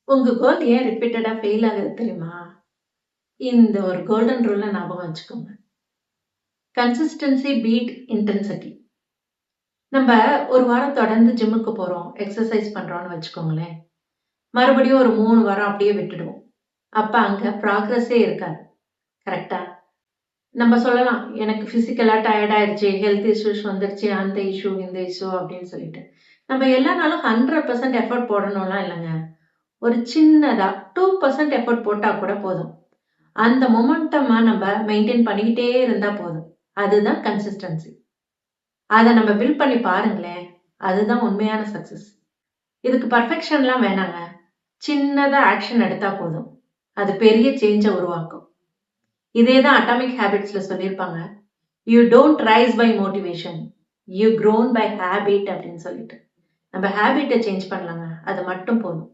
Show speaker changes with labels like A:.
A: உங்க கோல் ஏன் ரிப்பீட்டடா ஃபெயில் ஆகுது தெரியுமா? இந்த ஒரு கோல்டன் ரூல்ல ஞாபகம் வச்சுக்கோங்க. Consistency beat intensity. நம்ம ஒரு வாரம் தொடர்ந்து ஜிம்முக்கு போறோம், எக்ஸர்சைஸ் பண்றோம்னு வச்சுக்கோங்களேன். மறுபடியும் ஒரு 3 வாரம் அப்படியே விட்டுடுவோம். அப்ப அங்க ப்ராக்ரஸே இருக்காது. கரெக்ட்டா? நம்ம சொல்லலாம், எனக்கு பிசிக்கலா டயர்ட் ஆயிடுச்சு, ஹெல்த் இஷ்யூஸ் வந்துருச்சு, அந்த இஷ்யூ, இந்த இஷ்யூ அப்படின்னு சொல்லிட்டு. நம்ம எல்லா நாளும் 100% எஃபோர்ட் போடணும்லாம் இல்லங்க. ஒரு சின்னதா 2% எஃபோர்ட் போட்டா கூட போதும். அந்த மொமெண்டமா நம்ம மெயின்டெயின் பண்ணிக்கிட்டே இருந்தா போதும். அதுதான் கன்சிஸ்டன்சி. அத நம்ம பில்ட் பண்ணி பாருங்களேன். அதுதான் உண்மையான சக்சஸ். இதுக்கு பெர்ஃபெக்ஷன்லாம் வேணாங்க. சின்னதா ஆக்ஷன் எடுத்தா போதும். அது பெரிய சேஞ்ச உருவாக்கும். இதே தான் அட்டாமிக் ஹேபிட்ஸ்ல சொல்லியிருப்பாங்க. You don't rise by motivation. You grown by habit அப்படின்னு சொல்லிட்டு. நம்ம ஹேபிட்ட சேஞ்ச் பண்ணலாங்க. அது மட்டும் போதும்.